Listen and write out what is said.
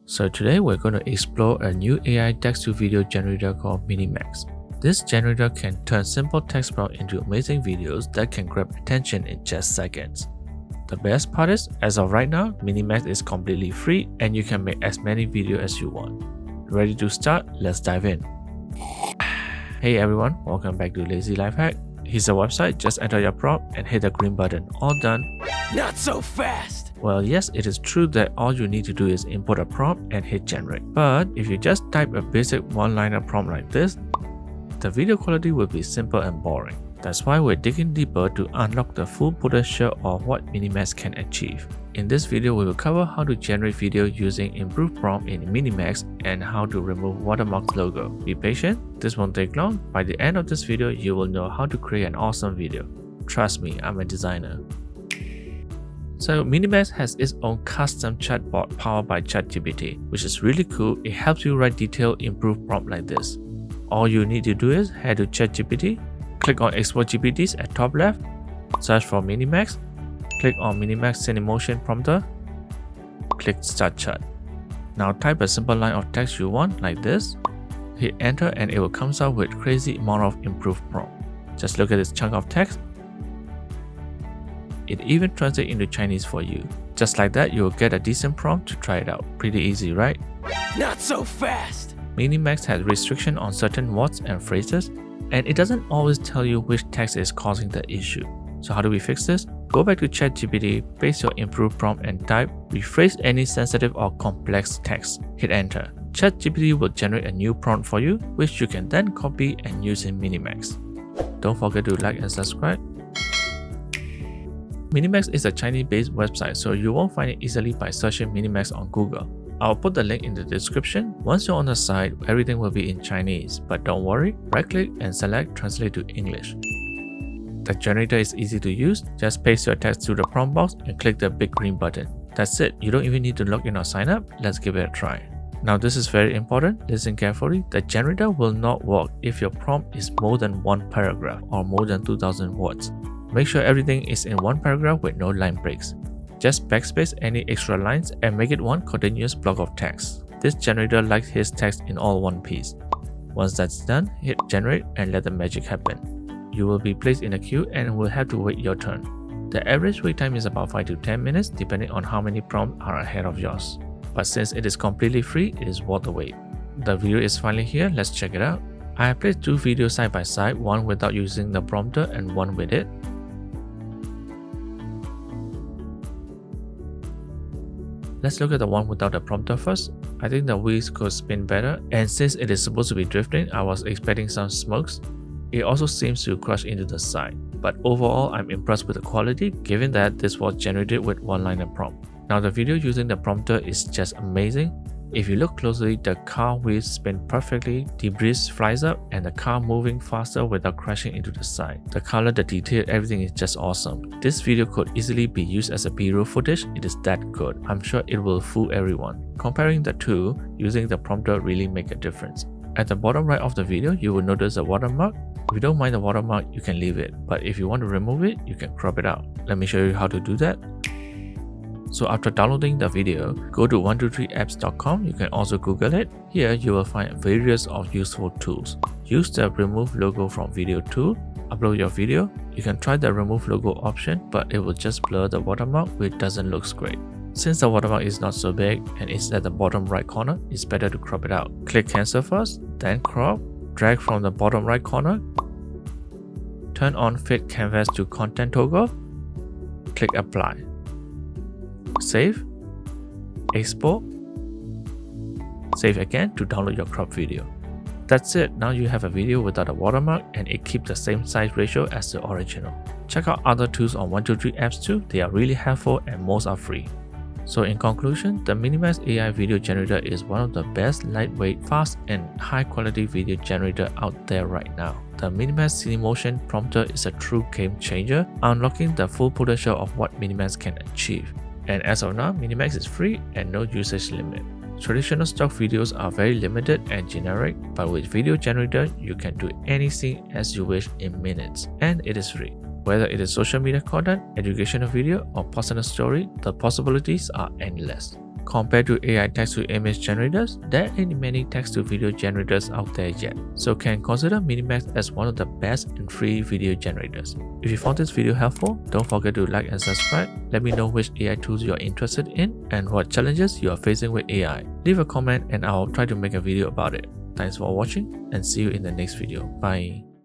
So today we're going to explore a new AI text-to-video generator called Minimax. This generator can turn simple text prompt into amazing videos that can grab attention in just seconds. The best part is, as of right now, Minimax is completely free and you can make as many videos as you want. Ready to start? Let's dive in. Hey everyone, welcome back to Lazy Life Hack. Here's a website, just enter your prompt and hit the green button. All done. Not so fast! Well, yes, it is true that all you need to do is input a prompt and hit generate. But if you just type a basic one-liner prompt like this, the video quality will be simple and boring. That's why we're digging deeper to unlock the full potential of what Minimax can achieve. In this video, we will cover how to generate video using improved prompt in Minimax and how to remove Watermark logo. Be patient, this won't take long. By the end of this video, you will know how to create an awesome video. Trust me, I'm a designer. So Minimax has its own custom chatbot powered by ChatGPT, which is really cool. It helps you write detailed improved prompt like this. All you need to do is head to ChatGPT, click on Export GPTs at top left, search for Minimax, click on Minimax Cinemotion Prompter, click Start Chat. Now type a simple line of text you want like this, hit enter and it will come out with crazy amount of improved prompt. Just look at this chunk of text. It even translates into Chinese for you. Just like that, you will get a decent prompt to try it out. Pretty easy, right? Not so fast! Minimax has restriction on certain words and phrases, and it doesn't always tell you which text is causing the issue. So how do we fix this? Go back to ChatGPT, paste your improved prompt and type, rephrase any sensitive or complex text. Hit enter. ChatGPT will generate a new prompt for you, which you can then copy and use in Minimax. Don't forget to like and subscribe. Minimax is a Chinese-based website, so you won't find it easily by searching Minimax on Google. I'll put the link in the description. Once you're on the site, everything will be in Chinese, but don't worry, right-click and select Translate to English. The generator is easy to use. Just paste your text to the prompt box and click the big green button. That's it. You don't even need to log in or sign up. Let's give it a try. Now this is very important. Listen carefully. The generator will not work if your prompt is more than one paragraph or more than 2000 words. Make sure everything is in one paragraph with no line breaks. Just backspace any extra lines and make it one continuous block of text. This generator likes his text in all one piece. Once that's done, hit generate and let the magic happen. You will be placed in a queue and will have to wait your turn. The average wait time is about 5 to 10 minutes depending on how many prompts are ahead of yours. But since it is completely free, it is worth the wait. The video is finally here, let's check it out. I have placed two videos side by side, one without using the prompter and one with it. Let's look at the one without the prompter first. I think the wheels could spin better, and since it is supposed to be drifting, I was expecting some smokes. It also seems to crash into the side, but overall I'm impressed with the quality given that this was generated with one-liner prompt. Now the video using the prompter is just amazing. If you look closely, the car wheels spin perfectly, debris flies up, and the car moving faster without crashing into the side. The color, the detail, everything is just awesome. This video could easily be used as a B-roll footage, it is that good. I'm sure it will fool everyone. Comparing the two, using the prompter really make a difference. At the bottom right of the video, you will notice a watermark. If you don't mind the watermark, you can leave it, but if you want to remove it, you can crop it out. Let me show you how to do that. So after downloading the video, go to 123apps.com. You can also Google it. Here you will find various of useful tools. Use the remove logo from video tool. Upload your video. You can try the remove logo option, but it will just blur the watermark, which doesn't look great. Since the watermark is not so big and it's at the bottom right corner, it's better to crop it out. Click cancel first, then crop, drag from the bottom right corner, turn on fit canvas to content toggle, click apply. Save, export, save again to download your crop video. That's it, now you have a video without a watermark and it keeps the same size ratio as the original. Check out other tools on 123apps too, they are really helpful and most are free. So in conclusion, the Minimax AI video generator is one of the best lightweight, fast and high quality video generator out there right now. The Minimax Cinemotion Prompter is a true game changer, unlocking the full potential of what Minimax can achieve. And as of now, Minimax is free and no usage limit. Traditional stock videos are very limited and generic, but with video generator, you can do anything as you wish in minutes, and it is free. Whether it is social media content, educational video, or personal story, the possibilities are endless. Compared to AI text-to-image generators, there ain't many text-to-video generators out there yet, so can consider Minimax as one of the best and free video generators. If you found this video helpful, don't forget to like and subscribe. Let me know which AI tools you are interested in and what challenges you are facing with AI. Leave a comment and I'll try to make a video about it. Thanks for watching and see you in the next video. Bye.